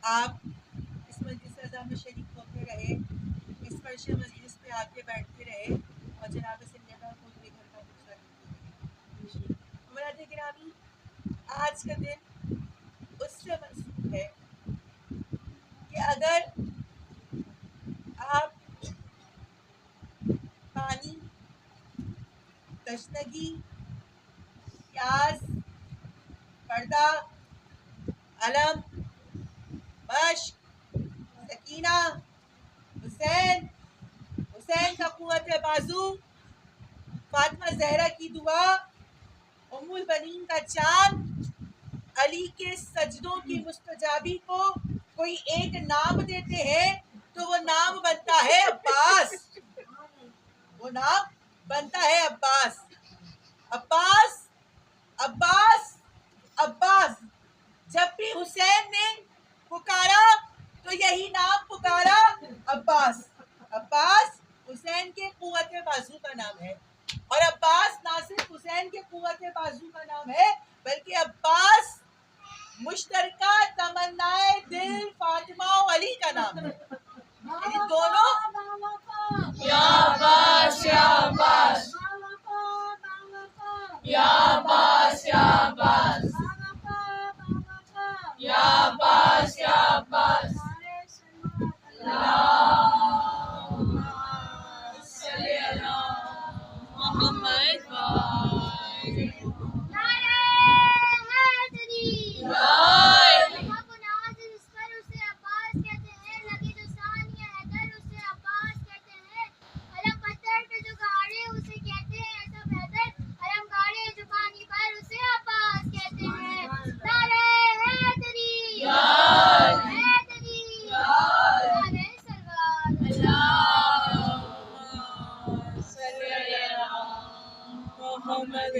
آپ اس مجلس اعضا میں شریک ہوتے رہے، اس فرش مجلس پہ آ کے بیٹھتے رہے اور جناب سنجیدہ کو اپنے گھر کا دوسرا دیتے رہے۔ امراط گرامی، آج کا دن اس سے منسوب ہے کہ اگر آپ پانی، تشنگی، پیاس، پردہ، علم، مشق، سکینہ، حسین، حسین کا قوت بازو، فاطمہ زہرا کی دعا، ام البنین کا چاند، علی کے سجدوں کی مستجابی کو کوئی ایک نام دیتے ہیں تو وہ نام بنتا ہے عباس۔ وہ نام بنتا ہے عباس۔ عباس، عباس، عباس۔ جب بھی حسین نے پکارا تو یہی نام پکارا، عباس۔ عباس حسین کے قوت بازو کا نام ہے، اور عباس نہ صرف حسین کے قوت بازو کا نام ہے بلکہ عباس مشترکہ تمنائے دل فاطمہ و علی کا نام ہے۔ یعنی دونوں یا عباس یا عباس یا عباس یا عباس یا عباس یا عباس اللہم صلی علی محمد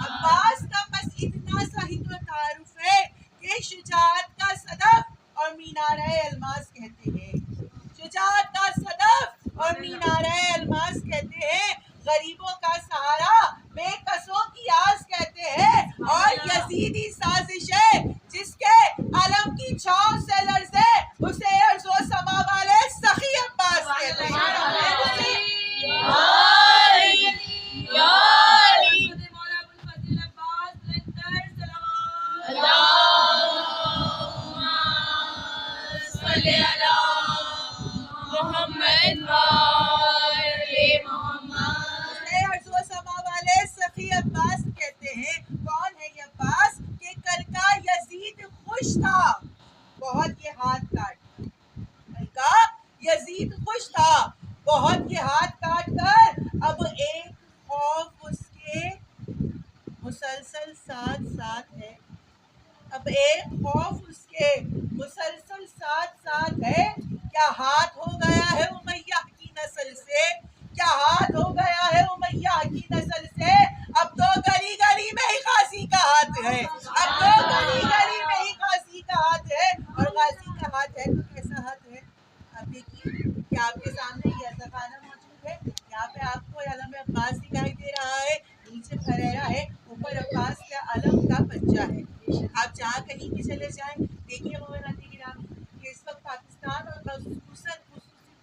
عباس کا بس اتنا سا ہی تو تعارف ہے کہ شجاعت کا صدف اور مینارہ الماس کہتے ہیں۔ شجاعت کا صدف اور مینارہ الماس کہتے ہیں، غریبوں کا سہارا، بے کسوں کی آس کہتے ہیں، اور یزیدی سازش ہے جس کے علم کی چھاؤں سے لرزے اسے ارض و سما والے سخی عباس کہتے ہیں۔ ارض و سما والے سخی عباس کہتے ہیں۔ کون ہے یہ عباس؟ کہ کل کا یزید خوش تھا، بہت یہ ہاتھ کاٹ کر۔ کل کا یزید خوش تھا، بہت یہ ہاتھ کاٹ کر، اب ایک خوف اس کے مسلسل ساتھ ساتھ ہے۔ اب ایک خوف اس کے مسلسل ساتھ ساتھ ہے۔ کیا ہاتھ ہو گیا ہے امیہ کی نسل سے؟ کیا ہاتھ ہو گیا ہے امیہ کی نسل سے؟ اب تو گلی گلی میں ہی غازی کا ہاتھ ہے، اب تو گلی گلی میں ہی غازی کا ہاتھ ہے۔ اور غازی کا ہاتھ ہے تو کیسا ہاتھ ہے؟ اب دیکھیے کہ آپ کے سامنے یہ خانہ موجود ہے، یہاں پہ آپ کو علم عباس دکھائی دے رہا ہے، نیچے پھریرا ہے، اوپر عباس کا علم کا پنجہ ہے۔ آپ جہاں کہیں بھی چلے جائیں، دیکھیے مولانا گرامی کہ اس وقت پاکستان اور خصوصی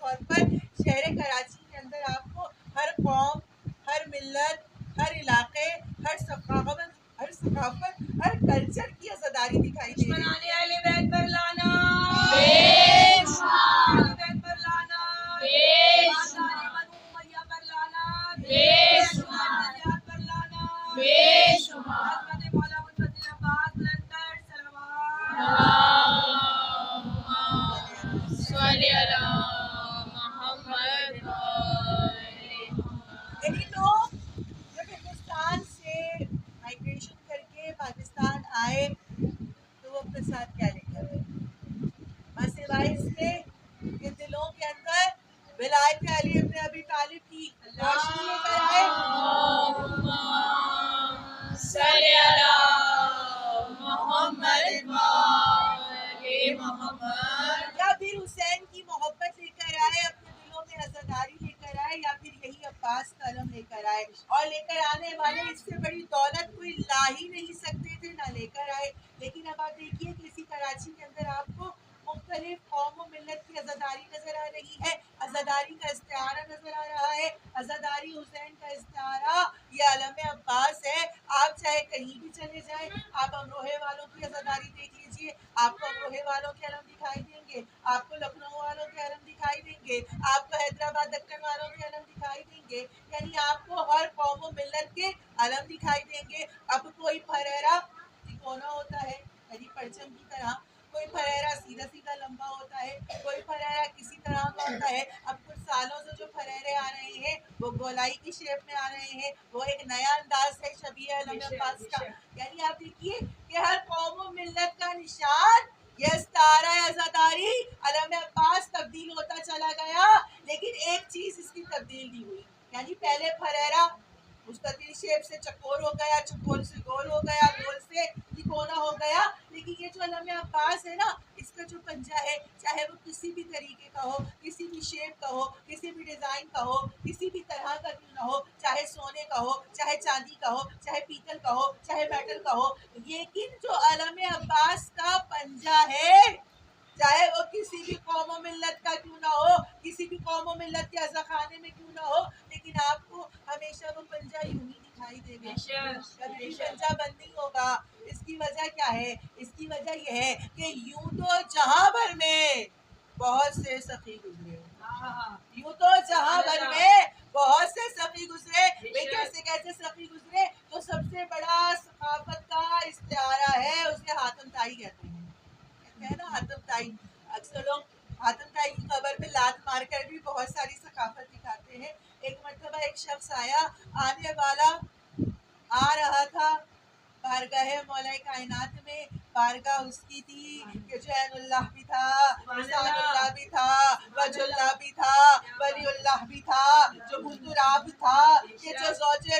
طور پر شہر کراچی کے اندر آپ کو ہر قوم، ہر ملت، ہر علاقے، ہر ثقافت، ہر کلچر کی عزاداری دکھائی دے رہی ہے۔ اہل بیت پر لانا، یعنی لوگ جب ہندوستان سے مائگریشن کر کے پاکستان آئے تو وہ اپنے ساتھ کیا لے کر آئے؟ بس لے کر آئے، اور لے کر آنے والے اس سے بڑی دولت کوئی لا ہی نہیں سکتے تھے، نہ لے کر آئے۔ لیکن اب آپ دیکھیے کہ اسی کراچی کے اندر آپ کو مختلف قوم و ملت کی عزاداری نظر آ رہی ہے، عزاداری کا استعارہ نظر آ رہا ہے، عزاداری حسین کا استعارہ یہ علم عباس ہے۔ آپ چاہے کہیں بھی چلے جائیں، آپ امروہے والوں کی عزاداری دیکھ لیجیے، آپ کو امروہے والوں کے علم دکھائی دیں گے، آپ کو لکھنؤ والوں کے علم دکھائی دیں گے، آپ کو حیدرآباد دکن والوں کے علم دکھائی دیں گے، یعنی آپ کو ہر قوم و ملت کے علم دکھائی دیں گے۔ اب کوئی پھریرا تکونا ہوتا ہے یعنی پرچم کی طرح، کوئی پھریرا سیدھا سیدھا لمبا ہوتا ہے، کوئی پھریرا کسی طرح کا ہوتا ہے۔ اب کچھ سالوں سے جو پھریرے آ رہے ہیں وہ گولائی کی شیپ میں آ رہے ہیں، وہ ایک نیا انداز ہے شبیہ علم عباس کا۔ یعنی آپ دیکھیے کہ ہر قوم و ملت کا نشان یہ استعارہ عزاداری علم عباس تبدیل ہوتا چلا گیا، لیکن ایک چیز اس کی تبدیل نہیں ہوئی، یعنی پہلے پھریرا مستطیل شیپ سے چکور ہو گیا، چکور سے گول ہو گیا، گول سے تکونا ہو گیا، لیکن یہ جو علم عباس ہے نا، اس کا جو پنجہ ہے چاہے وہ کسی بھی طریقے کا ہو، کسی بھی شیپ کا ہو، کسی بھی ڈیزائن کا ہو، کسی بھی طرح کا کیوں نہ ہو، چاہے سونے کا ہو، چاہے چاندی کا ہو، چاہے پیتل کا ہو، چاہے میٹل کا ہو، لیکن جو علم عباس کا پنجہ ہے چاہے وہ کسی بھی قوم و ملت کا کیوں نہ ہو، کسی بھی قوم و ملت کے عزاخانے میں کیوں نہ ہو، لیکن آپ کو ہمیشہ وہ پنجہ یوں ہی دکھائی دے گا، کبھی بھی پنجہ بند نہیں ہوگا۔ اس کی وجہ کیا ہے؟ اس کی وجہ یہ ہے کہ یوں تو جہاں بھر میں بہت سے سخی گزرے، یوں تو جہاں بھر میں بہت سے سخی گزرے، بھئی کیسے کیسے سخی گزرے؟ تو سب سے بڑا ثقافت کا استعارہ ہے، اسے حاتم طائی کہتے ہیں، کہتے ہیں نا حاتم طائی۔ اکثر لوگ حاتم طائی کی قبر پہ لات مار کر بھی بہت ساری ثقافت دکھاتے ہیں۔ ایک مرتبہ ایک شخص آیا، آنے والا آ رہا تھا بارگاہ مولا کائنات میں، بارگاہ اس کی تھی کہ جو عین اللہ بھی تھا، لسان اللہ بھی تھا، وجہ اللہ بھی تھا، ولی اللہ بھی تھا، جو بزرگ تھا، کہ جو زوج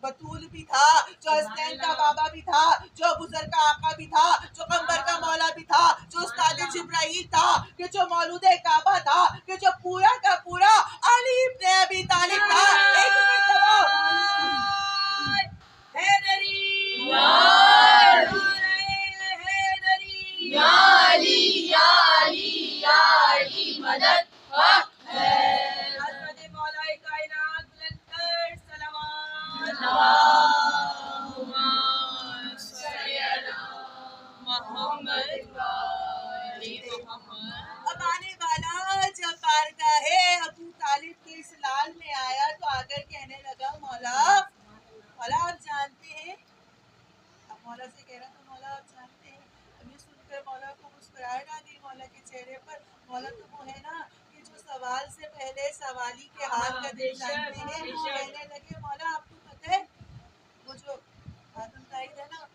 بطول بھی تھا، جو حسنین کا بابا بھی تھا، جو بزرگ کا آقا بھی تھا، جو قمبر کا مولا بھی تھا، جو استاد جبرائیل تھا، کہ جو مولود کعبہ تھا، کہ جو پورا کا پورا علی ابن ابی طالب تھا۔ ایک مرتبہ حیدری یا یا علی یا علی یا علی مدد حق ہے، حضرت مولا کائنات بلند کر صلوات، اللہم صلی علی محمد و آل محمد۔ اب آنے والا جب بارگاہ ابو طالب کے اس لال میں آیا تو آ کر کہنے لگا مولا آپ جانتے ہیں، اب مولا سے کہہ رہا تھا مولا آپ جانتے ہیں۔ اب یہ سن کر مولا کو مسکراہٹ آ گئی مولا کے چہرے پر۔ مولا تو وہ ہے نا کہ جو سوال سے پہلے سوالی کے حال کا دل جانتے ہیں۔ کہنے لگے مولا آپ کو پتہ ہے وہ جو حاتم طائی تھا نا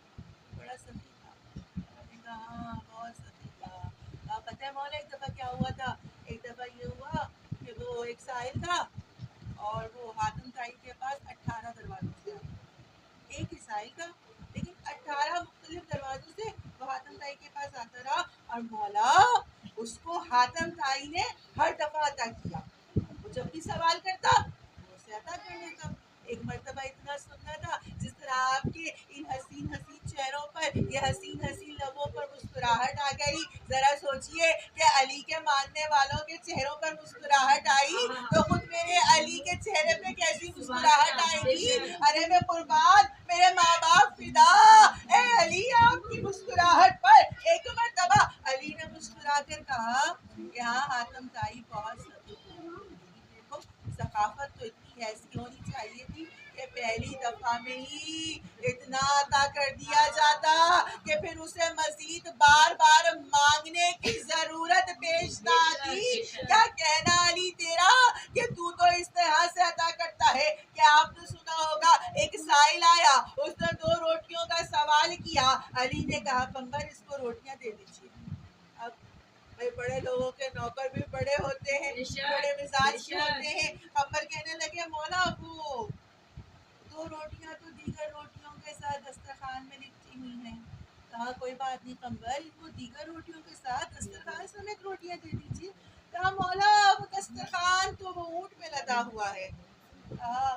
بڑا سخی تھا؟ میں نے کہا ہاں بہت سخی تھا۔ پتہ ہے مولا ایک دفعہ کیا ہوا تھا؟ ایک دفعہ یہ ہوا کہ وہ ایک سائل تھا اور وہ حاتم طائی کے پاس 18 دروازوں سے آیا، ایک ہی سائل کا لیکن 18 مختلف دروازوں سے وہ حاتم طائی کے پاس آتا رہا، اور مولا اس کو حاتم طائی نے ہر دفعہ عطا کیا، وہ جب بھی سوال کرتا وہ اسے عطا کر دیتا۔ ایک مرتبہ اتنا سننا تھا جس طرح آپ کے ان حسین حسین چہروں پر، یہ حسین حسین لبوں پر مسکراہٹ آ گئی، ذرا سوچئے کہ علی کے ماننے والوں کے چہروں پر مسکراہٹ آئی تو خود میرے علی کے چہرے پہ کیسی مسکراہٹ آئے گی؟ ارے میں قربان، میرے ماں باپ فدا، اے علی آپ کی مسکراہٹ پر۔ ایک مرتبہ علی نے مسکرا کر کہا کہ ہاں حاتم طائی بہت سخی تھا، دیکھو ثقافت تو اتنی ایسی ہونی چاہیے تھی کہ پہلی دفعہ میں ہی اتنا عطا کر دیا جاتا کہ پھر اسے مزید بار بار مانگنے کی ضرورت پیش نہ آتی۔ کیا کہنا علی تیرا کہ تو اس طرح سے عطا کرتا ہے کہ آپ نے سنا ہوگا ایک سائل آیا، اس نے 2 روٹیوں کا سوال کیا، علی نے کہا پیغمبر اس کو روٹیاں دے دیجیے۔ اب بھائی بڑے لوگوں کے نوکر بھی بڑے ہوتے ہیں، بڑے مزاج کے ہوتے ہیں۔ پیغمبر کہنے لگے مولا وہ 2 روٹیاں تو دیگر روٹیوں کے ساتھ دسترخوان میں لپٹی ہوئی ہیں۔ کہا کوئی بات نہیں پیغمبر، وہ دیگر روٹیوں کے ساتھ دسترخوان سمیت روٹیاں دے دیجیے۔ کہا مولا وہ دسترخوان تو وہ اونٹ پہ لدا ہوا ہے۔ کہا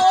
2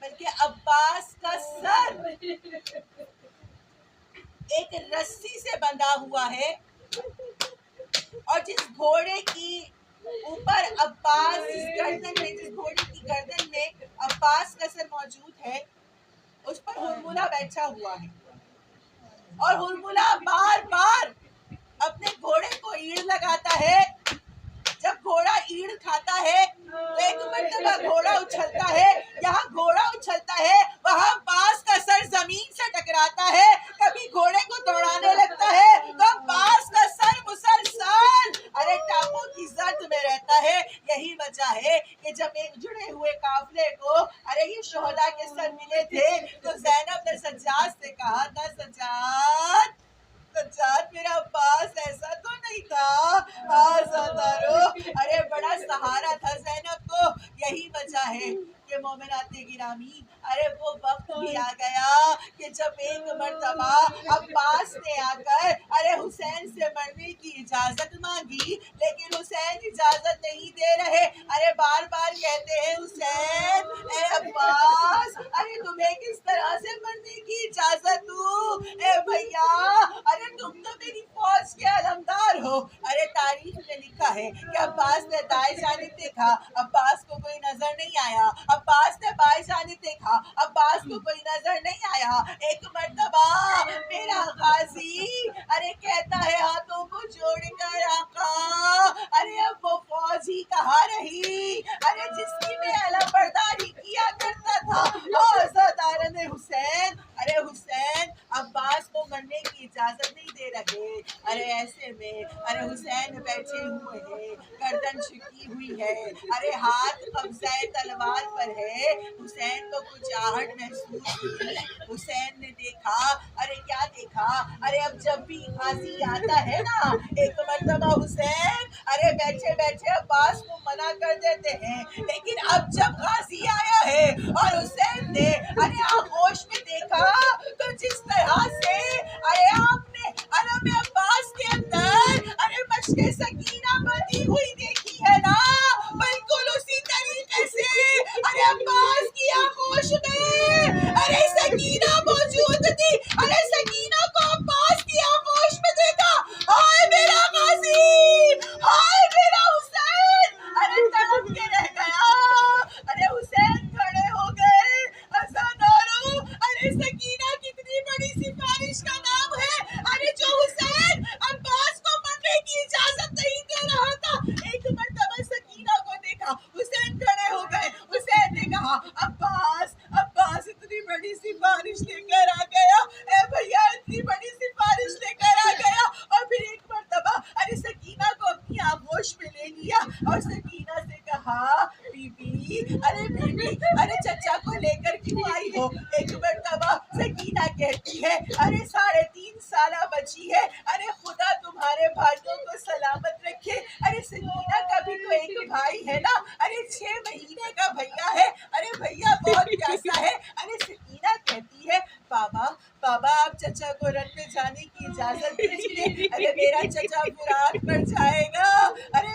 بلکہ عباس کا سر ایک رسی سے بندھا ہوا ہے، اور جس گھوڑے کی اوپر عباس، جس گھوڑے کی گردن میں عباس کا سر موجود ہے، اس پر ہرملہ بیٹھا ہوا ہے، اور ہرملہ بار بار اپنے گھوڑے کو ایڑ لگاتا ہے۔ جب گھوڑا ایڑ کھاتا ہے تو ایک مرتبہ گھوڑا اچھلتا ہے، یہاں گھوڑا اچھلتا ہے، وہاں عباس کا سر زمین سے ٹکراتا ہے، کبھی گھوڑے کو دوڑانے لگتا ہے تو عباس کا سر مسلسل ٹانگوں کی زرد میں رہتا ہے۔ یہی وجہ ہے کہ جب ایک جڑے ہوئے قافلے کو یہ شہداء کے سر ملے تھے تو زینب نے سجاد سے کہا تھا، سجاد میرا عباس ایسا تو نہیں تھا، ارے بڑا سہارا تھا زینب کو۔ یہی وجہ ہے کہ مومنات گرامی، وہ وقت بھی آ گیا کہ جب ایک مرتبہ عباس نے آ کر حسین سے مرنے کی اجازت مانگی، لیکن حسین اجازت نہیں دے رہے، بار بار کہتے ہیں حسین، اے عباس، تمہیں کس طرح سے مرنے کی اجازت دوں؟ اے بھیا، تم تو میری فوج کے علمدار ہو۔ تاریخ میں لکھا ہے کہ عباس نے دائیں جانب دیکھا، عباس کو کوئی نظر نہیں آیا، عباس نے بائیں جانب دیکھا، عباس کو کوئی نظر نہیں آیا۔ ایک مرتبہ میرا غازی کہتا ہے ہاتھوں کو جوڑ کر، آقا، اب وہ فوج ہی کہاں رہی جس کی میں علم برداری کیا کرتا تھا۔ عزادارن حسین، حسین عباس کو مرنے کی اجازت نہیں دے رہے۔ ایسے میں حسین بیٹھے ہوئے ہیں، گردن جھکی ہوئی ہے، ہاتھ قبضہ تلوار پر ہے۔ حسین کو کچھ آہٹ محسوس ہوئی۔ حسین نے دیکھا، کیا دیکھا؟ اب جب بھی غازی آتا ہے نا، ایک مرتبہ حسین بیٹھے بیٹھے عباس کو منع کر دیتے ہیں، لیکن اب جب غازی آیا ہے اور حسین نے آغوش میں دیکھا تو جس طرح سے آپ نے علم عباس کے اندر مشق سکینہ بندھی ہوئی دیکھی ہے نا، بالکل اسی طریقے سے عباس کی آغوش میں سکینہ موجود تھی۔ سکینہ کو عباس کی آغوش میں دیکھا، ہائے میرا غازی، ہائے میرا حسین، تڑپ کے رہ گیا۔ حسین کھڑے ہو گئے، عزادارو، سکینہ کتنی بڑی سفارش کا نام ہے، جو حسین عباس کو مرنے کی اجازت نہیں دے رہا تھا۔ ایک مرتبہ سکینہ کو دیکھا، حسین کھڑے ہو گئے، حسین نے کہا، عباس اتنی بڑی سفارش لے کر آ گیا، اے بھیا اتنی بڑی سفارش لے کر آ گیا۔ اور پھر ایک مرتبہ سکینہ کو اپنی آغوش میں لے لیا اور سکینہ سے کہا، بی بی، چچا کو لے کر کیوں آئی ہو؟ ایک مرتبہ سکینہ کہتی ہے، 3.5 سالہ بچی ہے، خدا تمہارے بھائیوں کو سلامت رکھے۔ سکینہ کا بھی تو ایک بھائی ہے نا، 6 مہینے کا بھیا ہے، بھیا بہت پیاسا ہے۔ سکینہ کہتی ہے، بابا آپ چچا کو رن میں جانے کی اجازت دیجیے، میرا چچا فرات پر جائے گا،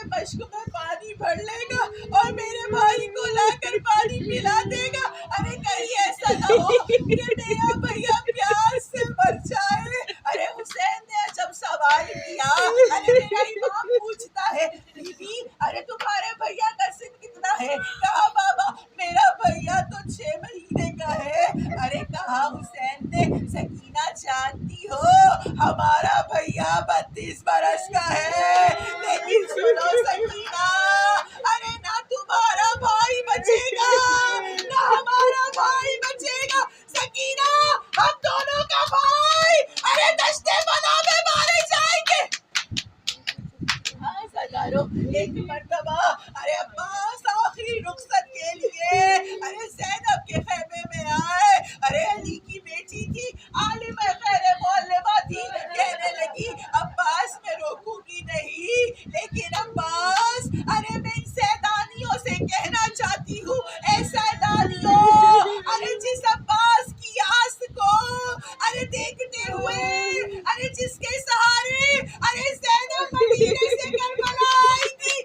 مشک میں پانی بھر لے گا اور میرے بھائی کو لا کر پانی پلا دے گا، کہیں ایسا نہ ہو کہ میرا بھیا پیاس سے مر جائے۔ حسین نے جب سوال کیا، میرا امام پوچھتا ہے، بی بی، تمہارے بھیا کا سن کتنا ہے؟ کہا، بابا میرا بھیا تو 6 مہینے کا ہے۔ کہا حسین نے، سکینہ جانتی ہو ہمارا بھیا 32 برس کا ہے، لیکن سنو سکینہ، نہ تمہارا بھائی بچے گا نہ ہمارا بھائی بچے گا۔ سکینہ، ہم دونوں کا بھائی دشتے بنا میں مارے جائیں گے۔ ایک مرتبہ عباس آخری رخصت کے لیے زینب کے خیمے میں آئے۔ علی کی بیٹی تھی، عالمہ خیر معلمہ تھی، کہنے لگی، عباس میں روکوں گی نہیں، لیکن عباس، میں ان سیدانیوں سے کہنا چاہتی ہوں، اے سیدانیوں، جس عباس کی آس کو دیکھتے ہوئے جس کے سہارے زینب مدینے سے کربلا آئی تھی،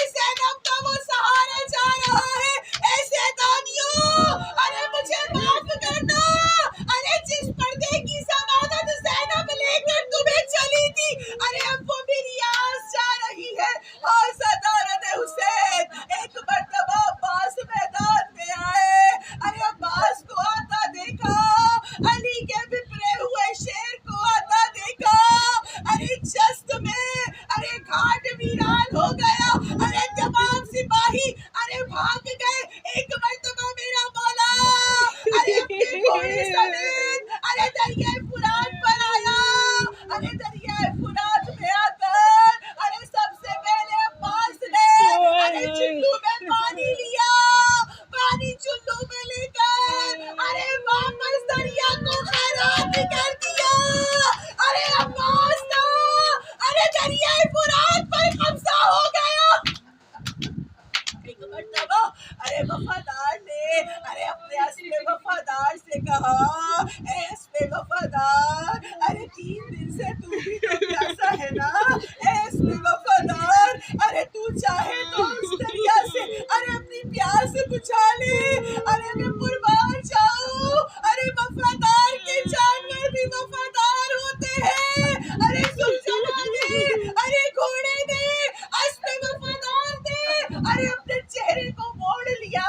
زینب کا وہ سہارا جا رہا ہے، اے سیدانیوں، مجھے دن سے تو بھی تو پیاسا ہے نا اے اسم وفادار. ارے تو چاہے تو اس دریا سے ارے اپنی پیاس بجھا لے. ارے میں قربان جاؤں. ارے وفادار کے جانور بھی وفادار ہوتے ہیں. ارے زلزلہ دے, ارے گھوڑے دے, اسم وفادار دے. ارے اپنے چہرے کو موڑ لیا,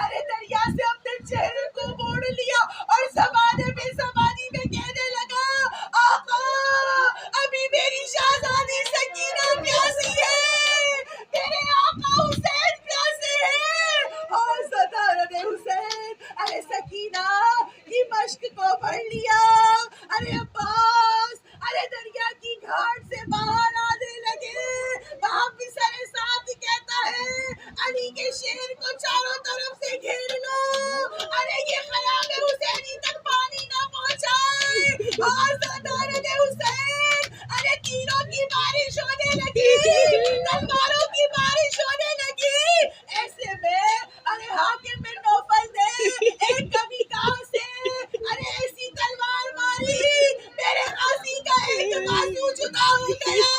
ارے دریا سے اپنے چہرے کو موڑ لیا اور زبانے بے زبانی میں کہنے لگا آقا ابھی میری شہزادی سکینہ پیاسی ہے, میرے آقا حسین پیاسے ہیں. اور صدارت حسین ارے سکینہ کی مشق کو پڑھ لیا. ارے عباس ارے دریا کی گھاٹ سے باہر آنے لگے. وہاں بسر ساتھ کہتا ہے علی کے شیر کو چاروں طرف سے گھیر لو. ارے یہ خیام حسینی تک پانی نہ پہنچائے. اور صدارت حسین ارے تیروں کی بارش ہونے لگی, تلواروں کی بارش ہونے لگی. ایسے میں ارے حاکم بن نوفل نے ایک کبھی کہاں سے ارے ایسی تلوار ماری میرے غازی کا ایک بازو جدا ہو گیا.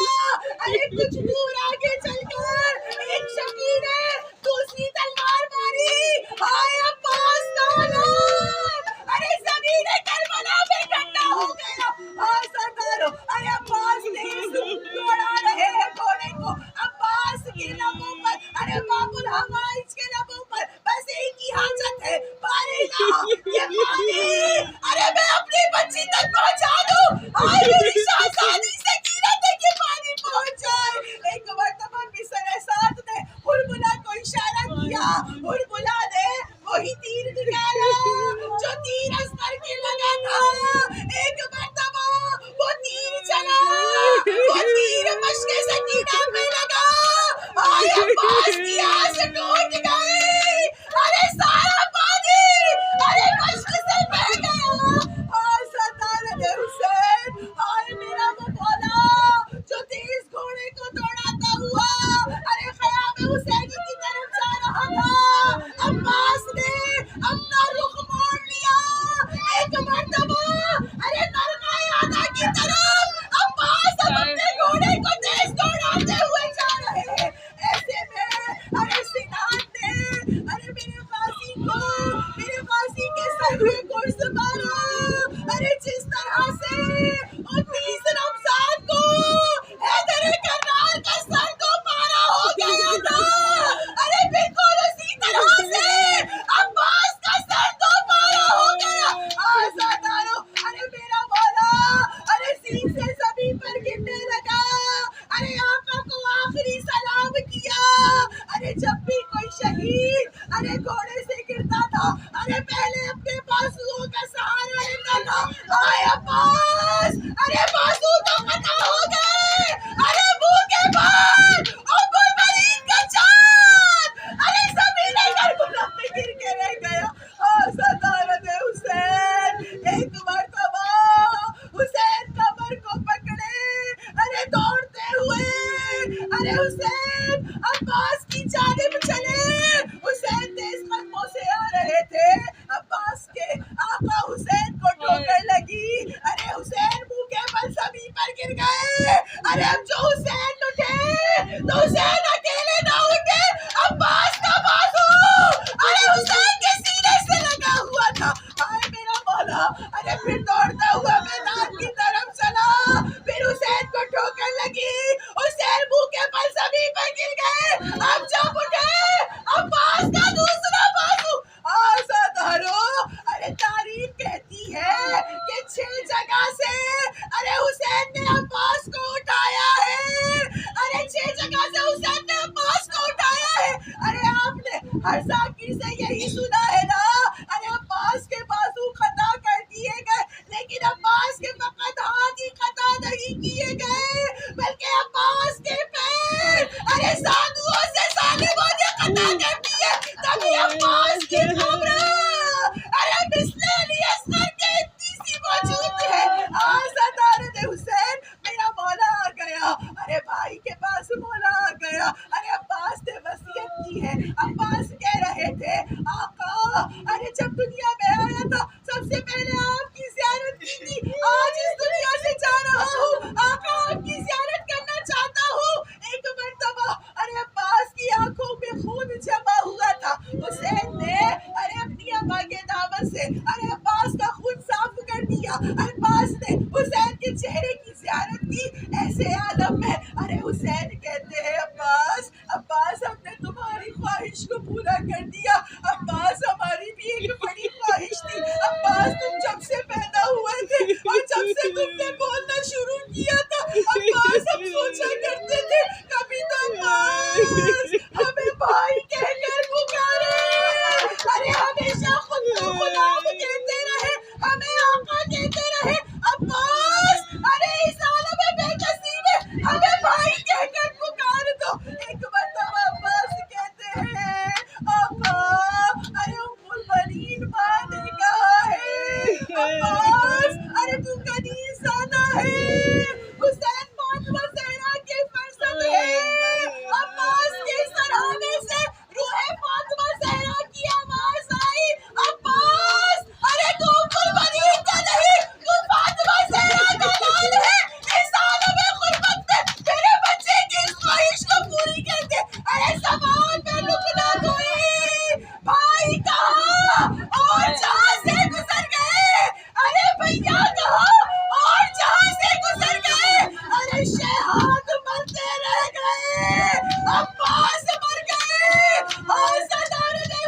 ارے کچھ دور آگے چل کر ایک شکی نے دوسری تلوار ماری. ہائے عباس دولت, ارے زمین کربلا میں ٹھنڈا ہو گیا. ہاں سردارو ارے عباس تیز دوڑا رہے ہیں گھوڑے کو. عباس کے لبوں پر ارے باب الحوائج کے لبوں پر بس ایک ہی حاجت ہے, پانی لا یہ پانی. ارے میں اپنی بچی تک پہنچا دوں. ہائے میری شہزادی سکینہ تک یہ پانی پہنچ جائے. ایک مرتبہ مصر سعد نے ہرملا کو اشارہ کیا. ہرملا نے وہی تیر نکالا جو تیر اصغر کے لگا تھا. ایک مرتبہ وہ تیر چلا, وہ تیر مشق سکینہ پہ لگا. ہائے عباس کی آنکھ ٹوٹ گئی. ارے سارا پانی ارے مشق سے بہہ گیا. ہائے صدارت حسین, ہائے میرا وہ مولا جو تیز گھوڑے کو دوڑاتا ہوا ارے خیام حسینی کی طرف جا رہا تھا. عباس نے اپنا رخ موڑ لیا. ایک مرتبہ ارے نرغائے آدھا کی طرف عباس اب اپنے گھوڑے کو تیز دوڑاتے ہوئے جا رہے ہیں. ایسے میں ارے سنان نے ارے میرے غازی کے سر میں گرز مارا. ارے جس طرح سے 29 رمضان کو حیدر کرار کا سر تو پارا ہو گیا تھا, ارے بالکل اسی طرح سے عباس کا سر تو پارا ہو گیا. آزادارو ارے میرا مولا ارے سین سے زمین پر گرنے لگا. ارے آقا کو آخری سلام کیا. ارے جب بھی کوئی شہید ارے گھوڑے سے گرتا تھا ارے پہلے اپنے بازوؤں کا سہارا لیتا تھا. آئے عباس ارے بازو تو قطع ہو گئے. ارے منہ کے بعد ام الملین کا چاند ارے زمین کربلا میں گر کے رہ گیا. صدارت حسین ایک مرتبہ حسین کمر کو پکڑے ارے دوڑتے ہوئے ارے حسین عباس کی جانب چلے. حسین تیز قدموں سے آ رہے تھے. عباس کے آقا حسین کو ٹھوکر لگی. ارے حسین منہ کے بل زمین پر گر گئے. ارے اب جو حسین اٹھے تو حسین اکیلے نہ اٹھے, عباس کا بازو ارے حسین کے سینے سے لگا ہوا تھا. ہائے میرا مولا ارے پھر دوڑتا ہوا میدان کی طرف چلا. پھر حسین کو ٹھوکر لگی. حسین منہ کے بل زمین پر گر گئے. اب جب اٹھے عباس کا دوسرا بازو. آزادارو ارے تاریخ کہتی ہے کہ 6 جگہ سے ارے حسین نے عباس کو اٹھایا ہے. ارے 6 جگہ سے حسین نے عباس کو اٹھایا ہے. ارے آپ نے ہر ذاکر سے یہی سنا ہے نا ارے عباس کے بازو قطع کر دیے گئے, لیکن عباس کے فقط ہاتھ ہی قطع نہیں کیے گئے بلکہ عباس کے پیر ارے سانحوں سے ظالموں نے قطع کر دیے. تبھی عباس کی قبر ارے مثل علی اصغر کے اتنی سی موجود ہے. صدارت حسین میرا مولا آ گیا. ارے بھائی کے پاس مولا آ گیا. ارے عباس نے وصیت کی ہے. عباس کہہ رہے تھے آقا ارے جب دنیا میں آیا تھا سب سے پہلے آپ کی زیارت کی تھی, آج اس دنیا سے جا رہا زیارت کی ایسے عالم میں. ارے حسین کہتے ہیں عباس عباس ہم نے تمہاری خواہش کو پورا کر دیا. عباس ہماری بھی ایک بڑی خواہش تھی. عباس تم جب سے پیدا ہوئے تھے اور جب سے تم نے بولنا شروع کیا تھا عباس ہم سوچا کرتے تھے کبھی تو عباس ہمیں بھائی کہہ کر پکارے. ارے ہمیشہ خود کو غلام کہتے رہے ہمیں آقا کہتے رہے. عباس ارے اس عالم بے کسی میں ہمیں بھائی کہہ کر پکار دو. ایک مرتبہ عباس کہتے ہیں آقا ارے ام البنین ماں نے کہا ہے عباس ارے تو کنیز زادہ ہے. حسین فاطمہ زہرا کے فرزند ہے. عباس کے سرانے سے روح فاطمہ زہرا کی آواز آئی عباس ارے تو ام البنین کا نہیں تو فاطمہ زہرا کا لال ہے. اس عالم غربت میں تیرے بچے کی اس خواہش کو پوری کر دے. ارے زبان میں لکنا گوئی بھائی کہا اور جہاں سے گزر گئے. ارے بھیا کہا اور جہاں سے گزر گئے. ارے شہاد مرتے رہ گئے. عباس مر گئے.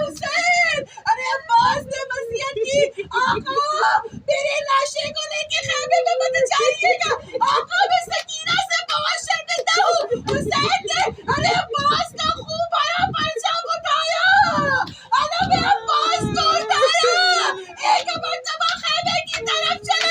حسین ارے عباس نے وصیت کی آقا میری لاشیں کو لے کے خیمے میں مت جائیے گا. آقا میں سکینہ سے بہت شرمندہ ہوں. حسین نے ارے عباس کا خوب بھرا پرچم اٹھایا علم عباس کو اٹھایا ایک مرتبہ خیمے کی طرف چلا.